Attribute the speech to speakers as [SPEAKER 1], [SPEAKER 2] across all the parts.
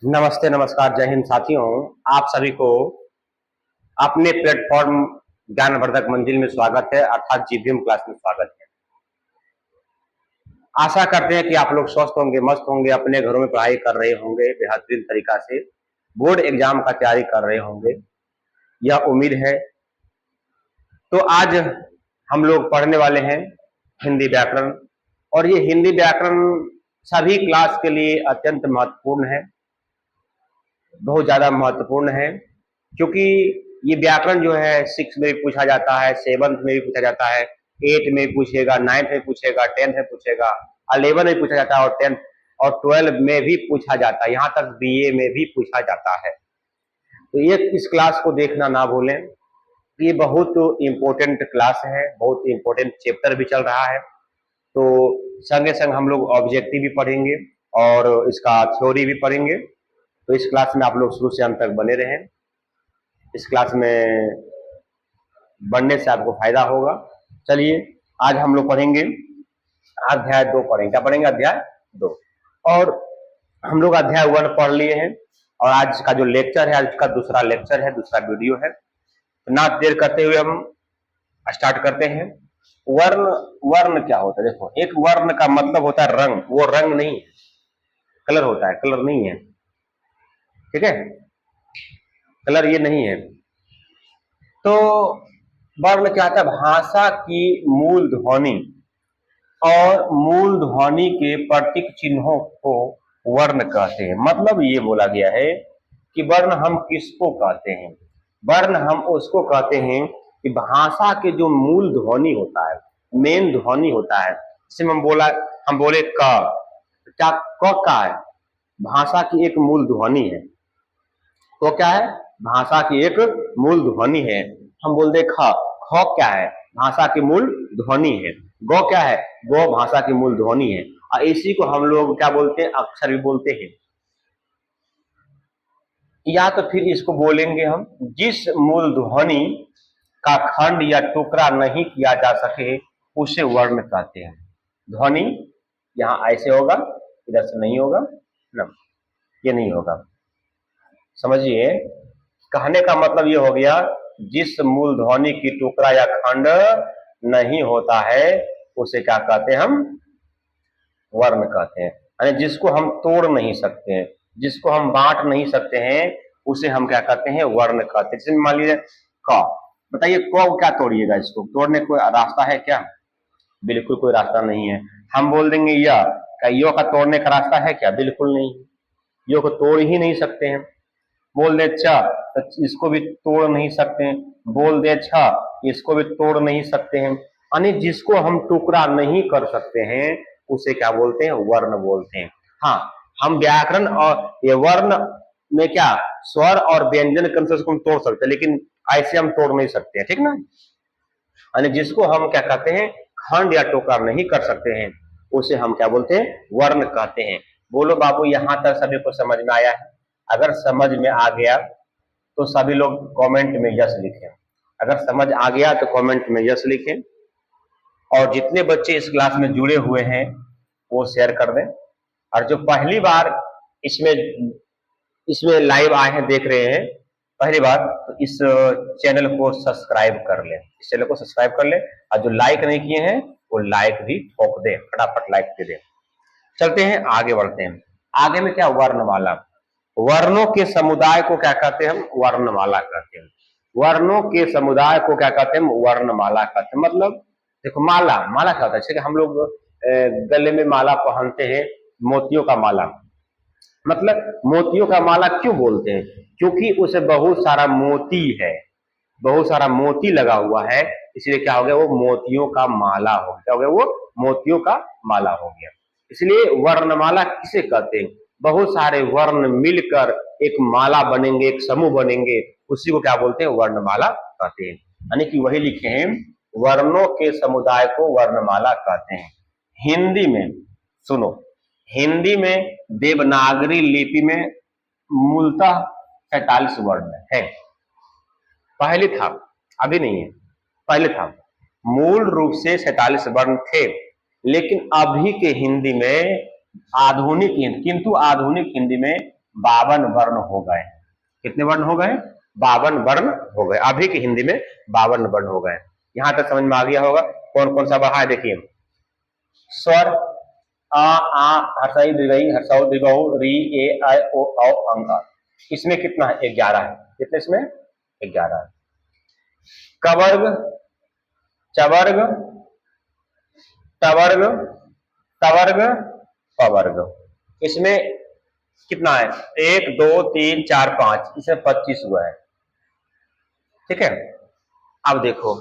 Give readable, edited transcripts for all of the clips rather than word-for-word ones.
[SPEAKER 1] नमस्ते, नमस्कार, जय हिंद साथियों। आप सभी को अपने प्लेटफॉर्म ज्ञानवर्धक मंजिल में स्वागत है, अर्थात जीवीएम क्लास में स्वागत है। आशा करते हैं कि आप लोग स्वस्थ होंगे, मस्त होंगे, अपने घरों में पढ़ाई कर रहे होंगे, बेहतरीन तरीका से बोर्ड एग्जाम का तैयारी कर रहे होंगे, यह उम्मीद है। तो आज हम लोग पढ़ने वाले हैं हिंदी व्याकरण, और ये हिंदी व्याकरण सभी क्लास के लिए अत्यंत महत्वपूर्ण है, बहुत ज्यादा महत्वपूर्ण है, क्योंकि ये व्याकरण जो है 6 में भी पूछा जाता है, 7th में भी पूछा जाता है, 8 में पूछेगा, 9th में पूछेगा, 10th में पूछेगा, 11 में पूछा जाता है, और 10th और 12 में भी पूछा जाता है, यहाँ तक बीए में भी पूछा जाता है। तो ये इस क्लास को देखना ना भूलें। ये बहुत इंपॉर्टेंट क्लास है, बहुत इंपॉर्टेंट चैप्टर भी चल रहा है। तो संगे संग हम लोग ऑब्जेक्टिव भी पढ़ेंगे और इसका थ्योरी भी पढ़ेंगे। तो इस क्लास में आप लोग शुरू से अंत तक बने रहें। इस क्लास में बनने से आपको फायदा होगा। चलिए आज हम लोग पढ़ेंगे अध्याय 2 पढ़ेंगे। क्या पढ़ेंगे? अध्याय 2। और हम लोग अध्याय 1 पढ़ लिए हैं, और आज का जो लेक्चर है, आज का दूसरा लेक्चर है, दूसरा वीडियो है। तो ना देर करते हुए हम स्टार्ट करते हैं। वर्ण, वर्ण क्या होता है? देखो, एक वर्ण का मतलब होता है रंग। वो रंग नहीं है, कलर होता है, कलर नहीं है। ठीक है, कलर ये नहीं है। तो वर्ण क्या था? भाषा की मूल ध्वनि और मूल ध्वनि के प्रतीक चिन्हों को वर्ण कहते हैं। मतलब ये बोला गया है कि वर्ण हम किसको कहते हैं? वर्ण हम उसको कहते हैं कि भाषा के जो मूल ध्वनि होता है, मेन ध्वनि होता है। जैसे हम बोले क, क्या क का है? भाषा की एक मूल ध्वनि है। तो क्या है? भाषा की एक मूल ध्वनि है। हम बोल दे ख, ख क्या है? भाषा की मूल ध्वनि है। गौ क्या है? गौ भाषा की मूल ध्वनि है। और इसी को हम लोग क्या बोलते हैं? अक्षर भी बोलते हैं। या तो फिर इसको बोलेंगे हम, जिस मूल ध्वनि का खंड या टुकड़ा नहीं किया जा सके उसे वर्ण कहते हैं। ध्वनि यहाँ ऐसे होगा, इधर से नहीं होगा ना, ये नहीं होगा। समझिए, कहने का मतलब ये हो गया, जिस मूल ध्वनि की टुकड़ा या खंड नहीं होता है उसे क्या कहते हैं? हम वर्ण कहते हैं। यानी जिसको हम तोड़ नहीं सकते हैं, जिसको हम बांट नहीं सकते हैं, उसे हम क्या कहते हैं? वर्ण कहते हैं। जैसे मान लीजिए क, बताइए क को क्या तोड़िएगा? इसको तोड़ने कोई रास्ता है क्या? बिल्कुल कोई रास्ता नहीं है। हम बोल देंगे य, क्या यो का तोड़ने का रास्ता है क्या? बिल्कुल नहीं। यो को तोड़ ही नहीं सकते हैं। बोल दे छ, तो इसको भी तोड़ नहीं सकते हैं। बोल दे छ, इसको भी तोड़ नहीं सकते हैं। यानी जिसको हम टुकड़ा नहीं कर सकते हैं उसे क्या बोलते हैं? वर्ण बोलते हैं। हाँ, हम व्याकरण और ये वर्ण में क्या स्वर और व्यंजन क्रम से हम तोड़ सकते हैं, लेकिन ऐसे हम तोड़ नहीं सकते हैं। ठीक ना? यानी जिसको हम क्या कहते हैं? खंड या टुकड़ा नहीं कर सकते हैं उसे हम क्या बोलते हैं? वर्ण कहते हैं। बोलो बाबू, यहां तक सभी को समझ में आया है? अगर समझ में आ गया तो सभी लोग कमेंट में यस लिखें। अगर समझ आ गया तो कमेंट में यस लिखें, और जितने बच्चे इस क्लास में जुड़े हुए हैं वो शेयर कर दें। और जो पहली बार इसमें इसमें लाइव आए हैं, देख रहे हैं पहली बार, तो इस चैनल को सब्सक्राइब कर लें। इस चैनल को सब्सक्राइब कर लें, और जो लाइक नहीं किए हैं वो लाइक भी ठोक दें, फटाफट लाइक दे दें। चलते हैं, आगे बढ़ते हैं। आगे में क्या? वर्णमाला। वर्णों के समुदाय को क्या कहते हैं? हम वर्णमाला कहते हैं। वर्णों के समुदाय को क्या कहते हैं? वर्णमाला कहते हैं। मतलब देखो, माला, माला क्या होता है? जैसे हम लोग गले में माला पहनते हैं, मोतियों का माला। मतलब मोतियों का माला क्यों बोलते हैं? क्योंकि उसे बहुत सारा मोती है, बहुत सारा मोती लगा हुआ है, इसलिए क्या हो गया? वो मोतियों का माला हो गया। क्या हो गया? वो मोतियों का माला हो गया। इसलिए वर्णमाला किसे कहते हैं? बहुत सारे वर्ण मिलकर एक माला बनेंगे, एक समूह बनेंगे, उसी को क्या बोलते हैं? वर्णमाला कहते हैं। यानी कि वही लिखे हैं, वर्णों के समुदाय को वर्णमाला कहते हैं। हिंदी में सुनो, हिंदी में देवनागरी लिपि में मूलतः 47 वर्ण है। पहले था, अभी नहीं है, पहले था। मूल रूप से 47 वर्ण थे, लेकिन अभी के हिंदी में, आधुनिक हिंदी, किंतु आधुनिक हिंदी में 52 वर्ण हो गए। कितने वर्ण हो गए? 52 वर्ण हो गए। अभी की हिंदी में 52 वर्ण हो गए। यहां तक समझ में आ गया होगा कौन कौन सा बढ़ा है। देखिए स्वर आ आ हर्षई दीर्घई हर्षौ दीर्घौ री ए ऐ ओ औ अंग आ। इसमें कितना है? 11 है। कितने इसमें? 11 है। कवर्ग, चवर्ग, टवर्ग, तवर्ग, पवर्ग, इसमें कितना है? 1 2 3 4 5, इसमें 25 हुआ है। ठीक है। अब देखो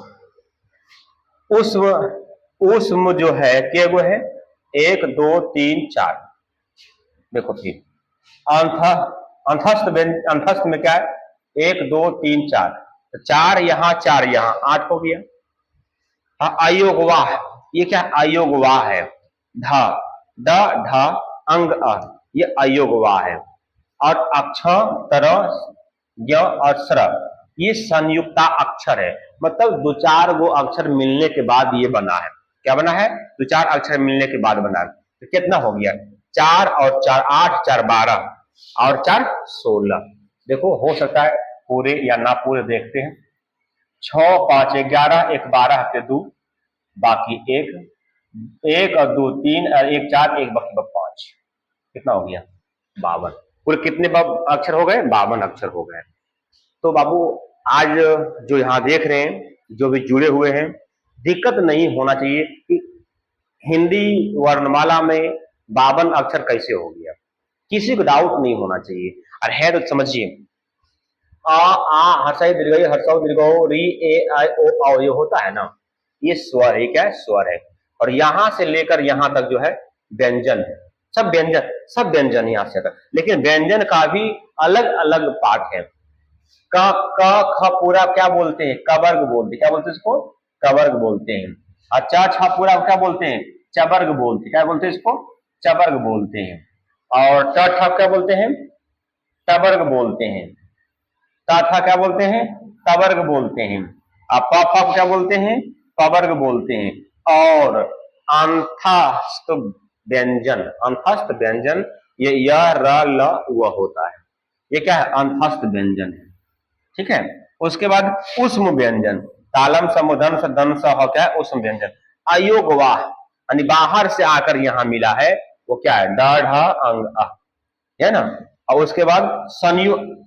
[SPEAKER 1] उष्म, उष्म जो है क्या वो है? 1 2 3 4। देखो फिर अंथ, अंथस्थ में क्या है? 1 2 3 4, तो 4 यहाँ 4 यहाँ 8 हो गया। हाँ अयोगवाह, ये क्या? अयोगवाह है। ध ड ढ अंग अ, ये अयोगवाह है। और अक्ष तर ज्ञ और स्र, ये संयुक्ता अक्षर है। मतलब दो चार वो अक्षर मिलने के बाद ये बना है। क्या बना है? दो चार अक्षर मिलने के बाद बना है। तो कितना हो गया? 4 और 4 8, 4 12 और 4 16। देखो हो सकता है पूरे या ना पूरे, देखते हैं। 6 5 11, 1 12 के 2, बाकी 1 1 और 2 3 और 1 4, 1 बाकी 5। कितना हो गया? 52। कुल कितने अक्षर हो गए? 52 अक्षर हो गए। तो बाबू आज जो यहाँ देख रहे हैं, जो भी जुड़े हुए हैं, दिक्कत नहीं होना चाहिए कि हिंदी वर्णमाला में 52 अक्षर कैसे हो गया। किसी को डाउट नहीं होना चाहिए। और है तो समझिए, आ आ हर्षई दीर्घई हर्षौ दीर्घौ री ए आई ओ औ, ये होता है ना, ये स्वर है। क्या है? स्वर है। और यहां से लेकर यहां तक जो है व्यंजन है। सब व्यंजन, सब व्यंजन यहाँ से तक। लेकिन व्यंजन का भी अलग अलग पार्ट है। क क ख पूरा क्या बोलते हैं? कवर्ग बोलते हैं। क्या बोलते हैं इसको? कवर्ग बोलते हैं। और च छ पूरा क्या बोलते हैं? चवर्ग बोलते हैं। क्या बोलते हैं इसको? चवर्ग बोलते हैं। और ट ठ क्या बोलते हैं? टवर्ग बोलते हैं। ता था क्या बोलते हैं? तवर्ग बोलते हैं। अब प फ क्या बोलते हैं? पवर्ग बोलते हैं। और अंथस्थ व्यंजन, अंथस्थ व्यंजन ये य र ल व होता है। ये क्या है? अंथस्थ व्यंजन है। ठीक है। उसके बाद उष्म व्यंजन, तालम समुधन स दन स ह, क्या है? उष्म व्यंजन। अयोगवाह यानी बाहर से आकर यहाँ मिला है, वो क्या है? ड ढ अंग अ, है ना। और उसके बाद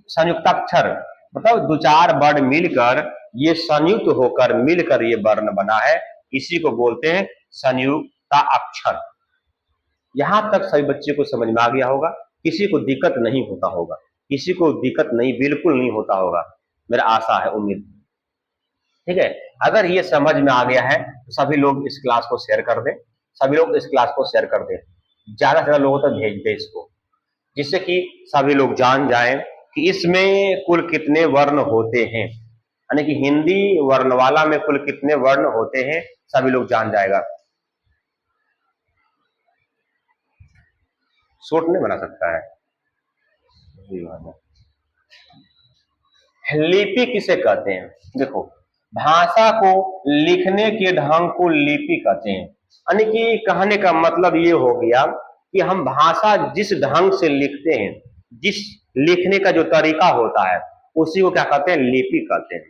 [SPEAKER 1] संयुक्ताक्षर, मतलब दो चार वर्ण मिलकर ये संयुक्त होकर मिलकर ये वर्ण बना है, इसी को बोलते हैं संयुक्ता अक्षर। यहां तक सभी बच्चे को समझ में आ गया होगा, किसी को दिक्कत नहीं होता होगा, किसी को दिक्कत नहीं, बिल्कुल नहीं होता होगा, मेरा आशा है, उम्मीद। ठीक है। अगर ये समझ में आ गया है तो सभी लोग इस क्लास को शेयर कर दें, सभी लोग इस क्लास को शेयर कर दें, ज्यादा से ज्यादा लोगों तक भेज दें इसको, जिससे कि सभी लोग जान जाएं कि इसमें कुल कितने वर्ण होते हैं, यानी कि हिंदी वर्णमाला में कुल कितने वर्ण होते हैं, सभी लोग जान जाएगा। शॉर्ट नहीं बना सकता है। लिपि किसे कहते हैं? देखो, भाषा को लिखने के ढंग को लिपि कहते हैं। यानी कि कहने का मतलब ये हो गया कि हम भाषा जिस ढंग से लिखते हैं, जिस लिखने का जो तरीका होता है, उसी को क्या कहते हैं? लिपि कहते हैं।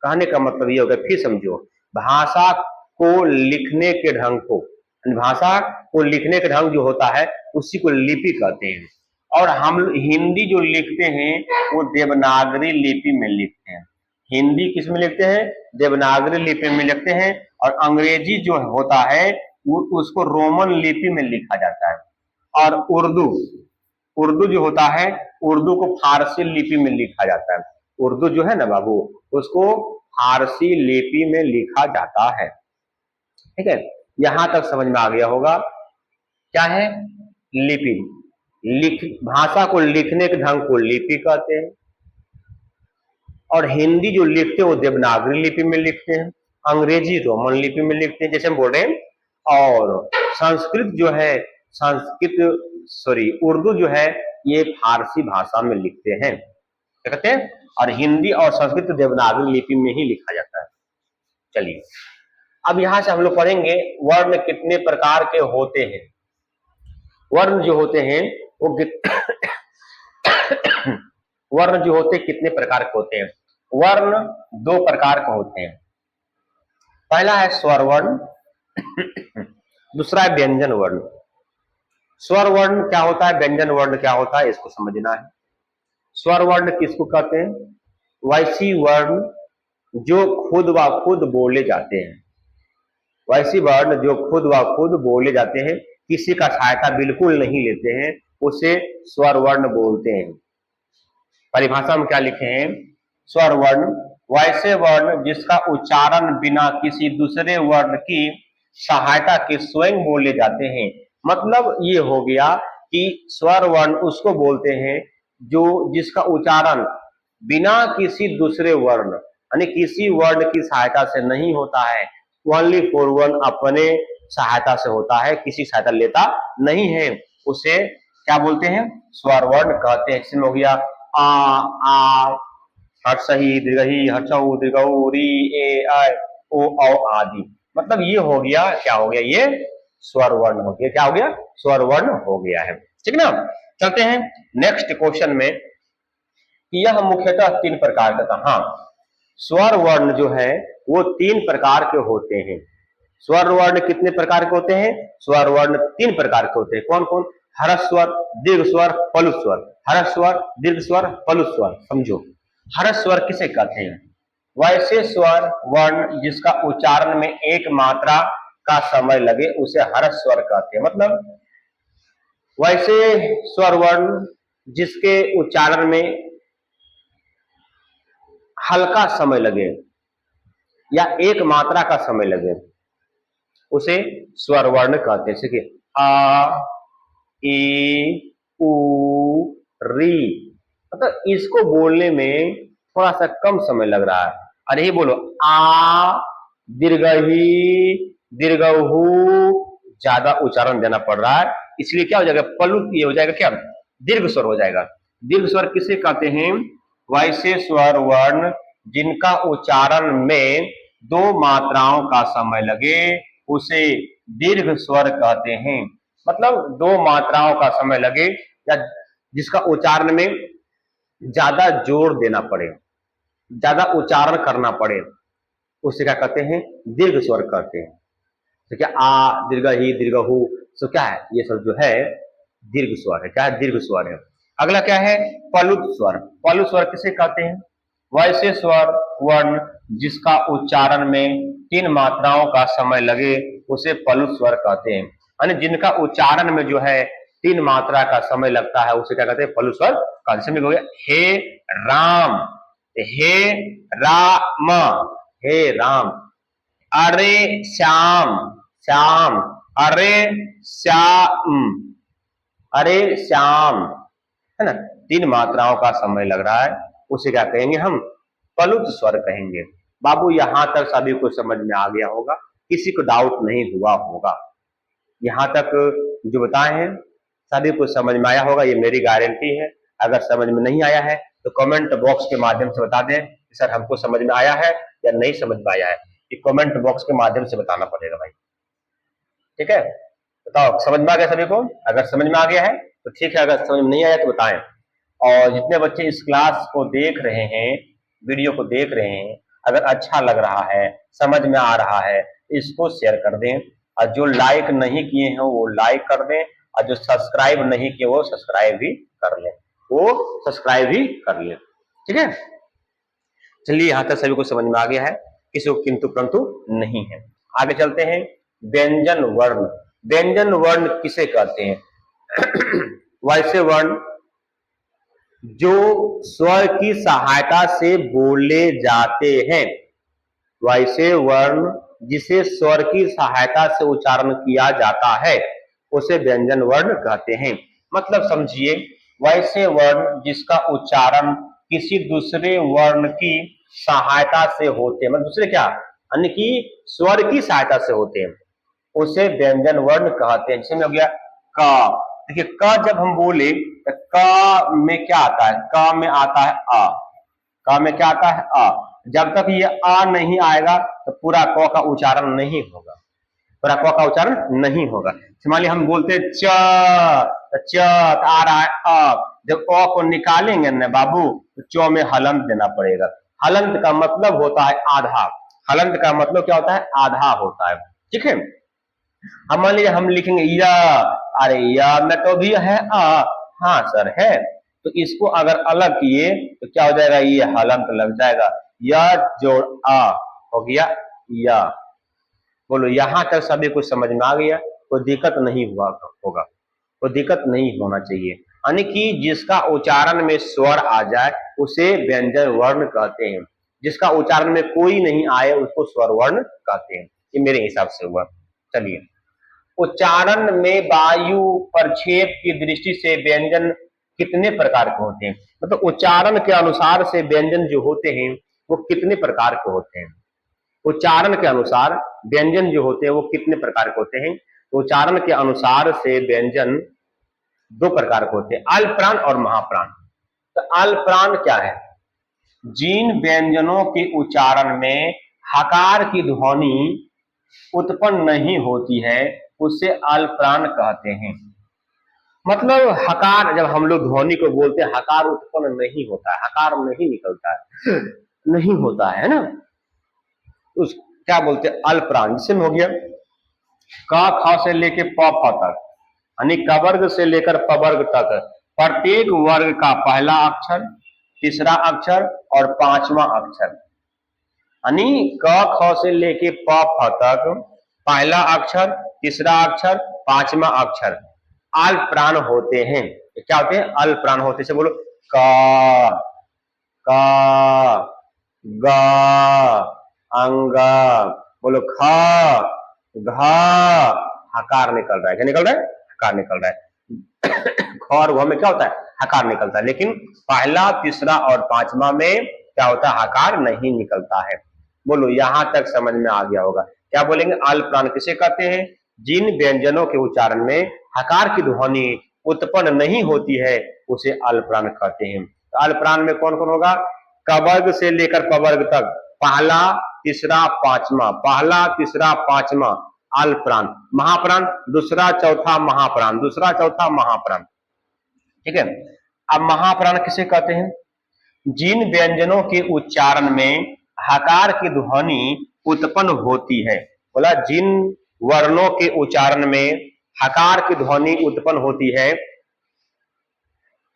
[SPEAKER 1] कहने का मतलब ये हो गया, फिर समझो, भाषा को लिखने के ढंग को, भाषा को लिखने का ढंग जो होता है उसी को लिपि कहते हैं। और हम हिंदी जो लिखते हैं वो देवनागरी लिपि में लिखते हैं। हिंदी किस में लिखते हैं? देवनागरी लिपि में लिखते हैं। और अंग्रेजी जो होता है वो उसको रोमन लिपि में लिखा जाता है। और उर्दू, उर्दू जो होता है, उर्दू को फारसी लिपि में लिखा जाता है। उर्दू जो है ना बाबू, उसको फारसी लिपि में लिखा जाता है। ठीक है। यहां तक समझ में आ गया होगा क्या है लिपि। लिख, भाषा को लिखने के ढंग को लिपि कहते हैं। और हिंदी जो लिखते हैं वो देवनागरी लिपि में लिखते हैं, अंग्रेजी रोमन लिपि में लिखते हैं, जैसे हम बोल रहे हैं। और संस्कृत जो है, उर्दू जो है ये फारसी भाषा में लिखते हैं। क्या कहते हैं? और हिंदी और संस्कृत देवनागरी लिपि में ही लिखा जाता है। चलिए अब यहां से हम लोग पढ़ेंगे वर्ण कितने प्रकार के होते हैं। वर्ण जो होते हैं वो वर्ण जो होते हैं कितने प्रकार के होते हैं? वर्ण दो प्रकार के होते हैं। पहला है स्वर वर्ण, दूसरा है व्यंजन वर्ण। स्वर वर्ण क्या होता है, व्यंजन वर्ण क्या होता है, इसको समझना है। स्वर वर्ण किसको कहते हैं? वैसी वर्ण जो खुद व खुद बोले जाते हैं, वैसी वर्ण जो खुद व खुद बोले जाते हैं, किसी का सहायता बिल्कुल नहीं लेते हैं, उसे स्वर वर्ण बोलते हैं। परिभाषा में क्या लिखे हैं? स्वर वर्ण वैसे वर्ण जिसका उच्चारण बिना किसी दूसरे वर्ण की सहायता के स्वयं बोले जाते हैं। मतलब ये हो गया कि स्वर वर्ण उसको बोलते हैं जो जिसका उच्चारण बिना किसी दूसरे वर्ण यानी किसी वर्ण की सहायता से नहीं होता है, ओनली फॉर वन अपने सहायता से होता है, किसी सहायता लेता नहीं है, उसे क्या बोलते हैं? स्वर वर्ण कहते हैं। इसमें हो गया आ, हर्षही, दीर्घही, हर्षऊ, दीर्घऊ, री, ए, ऐ, ओ, औ आदि। मतलब ये हो गया, क्या हो गया? ये स्वर वर्ण हो गया। क्या हो गया? स्वर वर्ण हो गया है। ठीक ना? चलते हैं नेक्स्ट क्वेश्चन में। यह मुख्यतः तीन प्रकार का था। हाँ, स्वर वर्ण जो है वो तीन प्रकार के होते हैं। स्वर वर्ण कितने प्रकार के होते हैं? स्वर वर्ण तीन प्रकार के होते हैं। कौन कौन? हर्ष स्वर, दीर्घ स्वर, पलु स्वर। हर्ष स्वर, दीर्घ स्वर, पलु स्वर। समझो, हर्ष स्वर किसे कहते हैं? वैसे स्वर वर्ण जिसका उच्चारण में एक मात्रा का समय लगे उसे हर्ष स्वर कहते हैं। मतलब वैसे स्वर वर्ण जिसके उच्चारण में हल्का समय लगे या एक मात्रा का समय लगे उसे स्वर वर्ण कहते हैं। जैसे आ, ई, उ, री। मतलब इसको बोलने में थोड़ा सा कम समय लग रहा है। अरे ही बोलो आ, दीर्घही, दीर्घहू, ज्यादा उच्चारण देना पड़ रहा है, इसलिए क्या हो जाएगा? प्लुत ये हो जाएगा, क्या? दीर्घ स्वर हो जाएगा। दीर्घ स्वर किसे कहते हैं? वैसे स्वर वर्ण जिनका उच्चारण में दो मात्राओं का समय लगे उसे दीर्घ स्वर कहते हैं। मतलब दो मात्राओं का समय लगे या जिसका उच्चारण में ज्यादा जोर देना पड़े, ज्यादा उच्चारण करना पड़े, उसे क्या कहते हैं? दीर्घ स्वर कहते हैं। तो क्या आ, दीर्घ ही, दीर्घहू, तो क्या है? ये सब जो है दीर्घ स्वर है। क्या है? दीर्घ स्वर है। अगला क्या है? पलुत स्वर। पलुत स्वर किसे कहते हैं? वैसे स्वर वर्ण जिसका उच्चारण में तीन मात्राओं का समय लगे उसे पलुत स्वर कहते हैं। यानी जिनका उच्चारण में जो है तीन मात्रा का समय लगता है उसे क्या कहते हैं? पलुत स्वर कहते हैं। हो गया हे राम, हे राम, हे राम। अरे श्याम, श्याम, अरे श्याम, अरे श्याम, है ना? तीन मात्राओं का समय लग रहा है, उसे क्या कहेंगे हम? पलुत स्वर कहेंगे। बाबू यहां तक सभी को समझ में आ गया होगा, किसी को डाउट नहीं हुआ होगा। यहां तक जो बताए हैं सभी को समझ में आया होगा, ये मेरी गारंटी है। अगर समझ में नहीं आया है तो कमेंट बॉक्स के माध्यम से बता दें कि सर हमको समझ में आया है या नहीं समझ में आया है। ये कमेंट बॉक्स के माध्यम से बताना पड़ेगा भाई। ठीक है, बताओ समझ में आ गया सभी को? अगर समझ में आ गया है तो ठीक है, अगर समझ में नहीं आया तो बताएं। और जितने बच्चे इस क्लास को देख रहे हैं, वीडियो को देख रहे हैं, अगर अच्छा लग रहा है, समझ में आ रहा है, इसको शेयर कर दें। और जो लाइक नहीं किए हैं वो लाइक कर दें, और जो सब्सक्राइब नहीं किए वो सब्सक्राइब भी कर लें, वो सब्सक्राइब भी कर लें। ठीक है, चलिए यहां तक सभी को समझ में आ गया है, किसी को किंतु परंतु नहीं है। आगे चलते हैं। व्यंजन वर्ण। व्यंजन वर्ण किसे कहते हैं? वैसे वर्ण जो स्वर की सहायता से बोले जाते हैं। वैसे वर्ण जिसे स्वर की सहायता से उच्चारण किया जाता है उसे व्यंजन वर्ण कहते हैं। मतलब समझिए, वैसे वर्ण जिसका उच्चारण किसी दूसरे वर्ण की सहायता से होते हैं, मतलब दूसरे क्या, यानी कि स्वर की सहायता से होते हैं, उसे व्यंजन वर्ण कहते हैं। जैसे हो गया क। देखिए क जब हम बोले तो क में क्या आता है? क में आता है आ। क में क्या आता है? आ। जब तक ये आ नहीं आएगा तो पूरा क का उच्चारण नहीं होगा, पूरा क का उच्चारण नहीं होगा। मान लीजिए हम बोलते च, च आ रहा है अ, जब अ को निकालेंगे न बाबू तो च में हलंत देना पड़ेगा। हलंत का मतलब होता है आधा। हलंत का मतलब क्या होता है? आधा होता है। ठीक है। अब मान लीजिए हम लिखेंगे या, अरे या में तो भी है आ, हाँ सर है, तो इसको अगर अलग किए तो क्या हो जाएगा? ये हलंत लग जाएगा। या जोड़ आ हो गया या। बोलो यहां तक सभी कुछ समझ में आ गया? कोई दिक्कत नहीं हुआ होगा, कोई दिक्कत नहीं होना चाहिए। यानी कि जिसका उच्चारण में स्वर आ जाए उसे व्यंजन वर्ण कहते हैं, जिसका उच्चारण में कोई नहीं आए उसको स्वर वर्ण कहते हैं। ये मेरे हिसाब से हुआ। चलिए, उच्चारण में वायु प्रक्षेप की दृष्टि से व्यंजन कितने प्रकार के होते हैं? मतलब उच्चारण के अनुसार से व्यंजन जो होते हैं वो कितने प्रकार के होते हैं? उच्चारण के अनुसार व्यंजन जो होते हैं वो कितने प्रकार के होते हैं? उच्चारण के अनुसार से व्यंजन दो प्रकार के होते हैं, अल्पप्राण और महाप्राण। तो अल्पप्राण क्या है? जिन व्यंजनों के उच्चारण में हकार की ध्वनि उत्पन्न नहीं होती है उसे अल्पप्राण कहते हैं। मतलब हकार, जब हम लोग ध्वनि को बोलते हैं हकार उत्पन्न नहीं होता है, हकार नहीं निकलता है, नहीं होता है ना, उस क्या बोलते हैं? अल्पप्राण। जिसमें हो गया क ख से लेके प फ तक, यानी क वर्ग से लेकर प वर्ग तक प्रत्येक वर्ग का पहला अक्षर, तीसरा अक्षर और पांचवा अक्षर, यानी क ख से लेके प फ तक पहला अक्षर, तीसरा अक्षर, पांचवा अक्षर अल्पप्राण होते हैं। क्या होते हैं? अल्पप्राण होते हैं। बोलो क, क, ग, अंग, बोलो ख, घ, हकार निकल रहा है। क्या निकल रहा है? हकार निकल रहा है। ख और घ में क्या होता है? हकार निकलता है। लेकिन पहला, तीसरा और पांचवा में क्या होता है? हकार नहीं निकलता है। बोलो यहां तक समझ में आ गया होगा? क्या बोलेंगे? अल्पप्राण किसे कहते हैं? जिन व्यंजनों के उच्चारण में हकार की ध्वनि उत्पन्न नहीं होती है उसे अल्पप्राण कहते हैं। तो अल्पप्राण में कौन कौन होगा? क वर्ग से लेकर प वर्ग तक पहला, तीसरा, पांचवा, पहला, तीसरा, पांचवा अल्पप्राण। महाप्राण दूसरा, चौथा महाप्राण, दूसरा, चौथा महाप्राण। ठीक है। अब महाप्राण किसे कहते हैं? जिन व्यंजनों के उच्चारण में हकार की ध्वनि उत्पन्न होती है, बोला जिन वर्णों के उच्चारण में हकार की ध्वनि उत्पन्न होती है,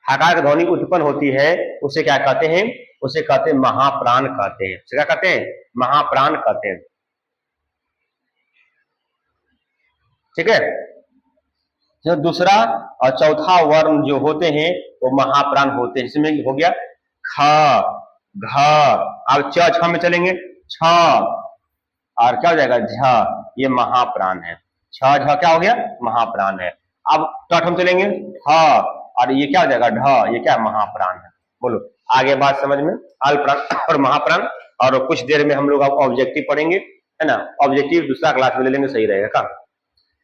[SPEAKER 1] हकार की ध्वनि उत्पन्न होती है उसे क्या कहते हैं? उसे कहते हैं महाप्राण कहते हैं। क्या कहते हैं? महाप्राण कहते हैं। ठीक है। जो दूसरा और चौथा वर्ण जो होते हैं वो महाप्राण होते हैं। इसमें हो गया ख, घ, अब छ में चलेंगे, छ और क्या हो जाएगा? झ, ये महाप्राण है। छ झ क्या हो गया? महाप्राण है। अब टठ में चलेंगे, ह और ये क्या हो जाएगा? ढ, ये क्या? महाप्राण है। बोलो आगे बात समझ में? अल्पप्राण और महाप्राण। और कुछ देर में हम लोग अब ऑब्जेक्टिव पढ़ेंगे, है ना? ऑब्जेक्टिव दूसरा क्लास में ले लेंगे, सही रहेगा का?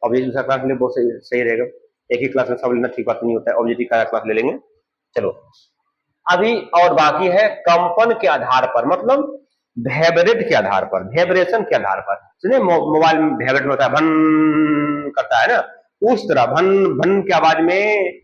[SPEAKER 1] ऑब्जेक्टिव दूसरा क्लास में बहुत सही रहेगा। एक ही क्लास में सब लेना ठीक बात नहीं होता है, ऑब्जेक्टिव का क्लास ले लेंगे। चलो अभी और बाकी है कंपन के आधार पर, मतलब वाइब्रेट के आधार पर, वाइब्रेशन के आधार पर। सुनिए मोबाइल में वाइब्रेट होता है, भन करता है ना, उस तरह भन भन की आवाज में,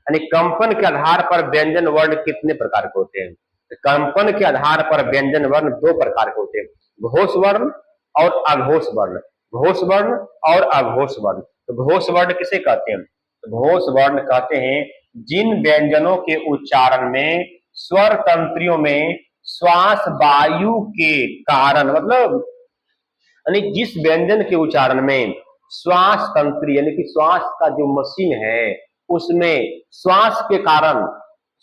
[SPEAKER 1] यानी कंपन के आधार पर व्यंजन वर्ण कितने प्रकार के होते हैं? कंपन के आधार पर व्यंजन वर्ण दो प्रकार के होते हैं, घोष वर्ण और अघोष वर्ण। घोष वर्ण और अघोष वर्ण। तो घोष वर्ण किसे कहते हैं? घोष वर्ण कहते हैं जिन व्यंजनों के उच्चारण में स्वर तंत्रियों में श्वास वायु के कारण, मतलब यानी जिस व्यंजन के उच्चारण में श्वास तंत्री यानी कि श्वास का जो मशीन है उसमें श्वास के कारण,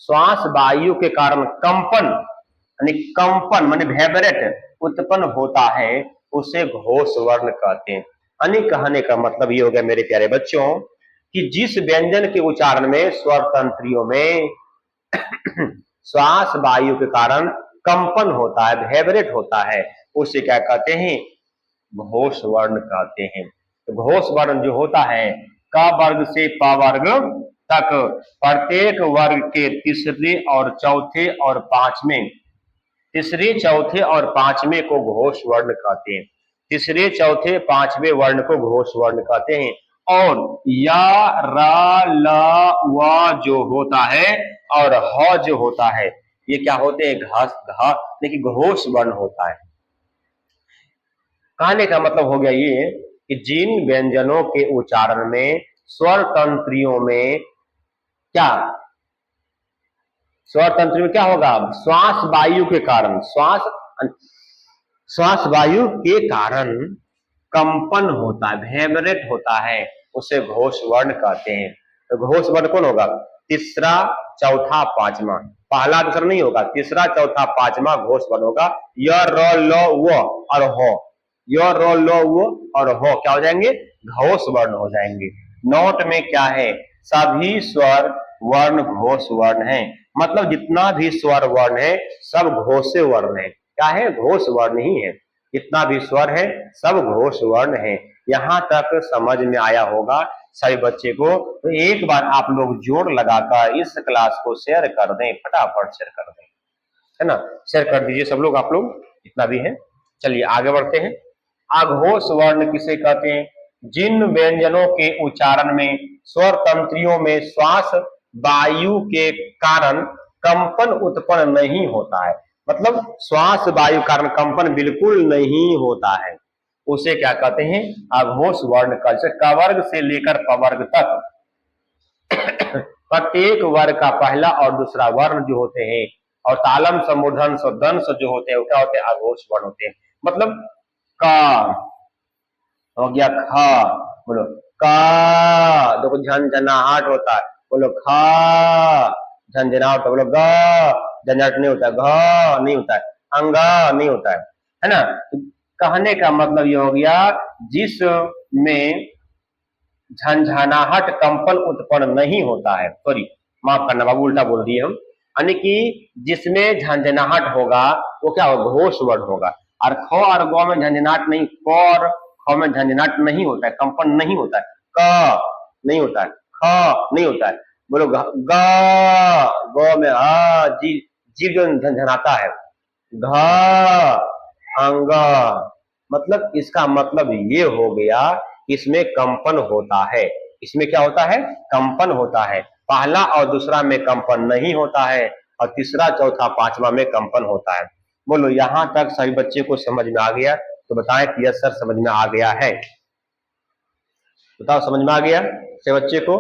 [SPEAKER 1] श्वास वायु के कारण कंपन, यानी कंपन माने वाइब्रेट उत्पन्न होता है, उसे घोष वर्ण कहते हैं। यानी कहने का मतलब ये हो गया मेरे प्यारे बच्चों कि जिस व्यंजन के उच्चारण में स्वर तंत्रियों में श्वास वायु के कारण कंपन होता है, वाइब्रेट होता है, उसे क्या कहते हैं? घोष वर्ण कहते हैं। तो घोष वर्ण जो होता है क वर्ग से प वर्ग तक प्रत्येक वर्ग के तीसरे और चौथे और पांचवें, तीसरे चौथे और पांचवें को घोष वर्ण कहते हैं। तीसरे चौथे पांचवें वर्ण को घोष वर्ण कहते हैं। और या रा ला वा जो होता है और ह जो होता है, ये क्या होते हैं? घास घा देखिए घोष वर्ण होता है। कहने का मतलब हो गया ये कि जिन व्यंजनों के उच्चारण में स्वर तंत्रियों में क्या, स्वर तंत्र में क्या होगा? श्वास वायु के कारण, श्वास वायु के कारण कंपन होता है, वाइब्रेट होता है, उसे घोष वर्ण कहते हैं। तो घोष वर्ण कौन होगा? तीसरा चौथा पांचवा, पहला दूसरा नहीं होगा, तीसरा चौथा पांचवा घोष वर्ण होगा। य र ल व और हो, य र ल व और हो क्या हो जाएंगे? घोष वर्ण हो जाएंगे। नोट में क्या है? सभी स्वर वर्ण घोष वर्ण है, मतलब जितना भी स्वर वर्ण है सब घोषे वर्ण है। क्या है? घोष वर्ण ही है। जितना भी स्वर है सब घोष वर्ण है। यहाँ तक समझ में आया होगा सभी बच्चे को। तो एक बार आप लोग जोड़ लगाकर इस क्लास को शेयर कर दें, फटाफट शेयर कर दें, है ना? शेयर कर दीजिए सब लोग, आप लोग जितना भी है। चलिए आगे बढ़ते हैं। अघोष वर्ण किसे कहते हैं? जिन व्यंजनों के उच्चारण में स्वर तंत्रियों में श्वास वायु के कारण कंपन उत्पन्न नहीं होता है, मतलब श्वास वायु कारण कंपन बिल्कुल नहीं होता है, उसे क्या कहते हैं? अघोष वर्ण का। जैसे कवर्ग से लेकर पवर्ग तक प्रत्येक वर्ग का पहला और दूसरा वर्ण जो होते हैं और तालम समूर्धन दंश जो होते हैं वो क्या होते हैं? अघोष वर्ण होते हैं। मतलब का हो गया, खा बोलो का, देखो झंझनाहट होता है, बोलो खा झंझनाहट, बोलो ग झंझनाहट नहीं होता है, घ नहीं होता है, अंगा नहीं होता है ना? कहने का मतलब ये हो गया जिसमें झंझनाहट कंपन उत्पन्न नहीं होता है, सॉरी माफ करना बाबू उल्टा बोल दिए हम, यानी कि जिसमें झंझनाहट होगा वो क्या होगा? घोष वर्ण होगा। और ख और ग में झंझनाहट नहीं, क और ख में झंझनाहट नहीं होता है, कंपन नहीं होता है, क नहीं होता है, ख नहीं होता है, बोलो ग ग में जीव जो झंझनाता है, घ अंग, मतलब इसका मतलब ये हो गया इसमें कंपन होता है। इसमें क्या होता है? कंपन होता है। पहला और दूसरा में कंपन नहीं होता है और तीसरा चौथा पांचवा में कंपन होता है। बोलो यहां तक सभी बच्चे को समझ में आ गया? तो बताएं कि यस सर समझ में आ गया है। बताओ समझ में आ गया सभी बच्चे को?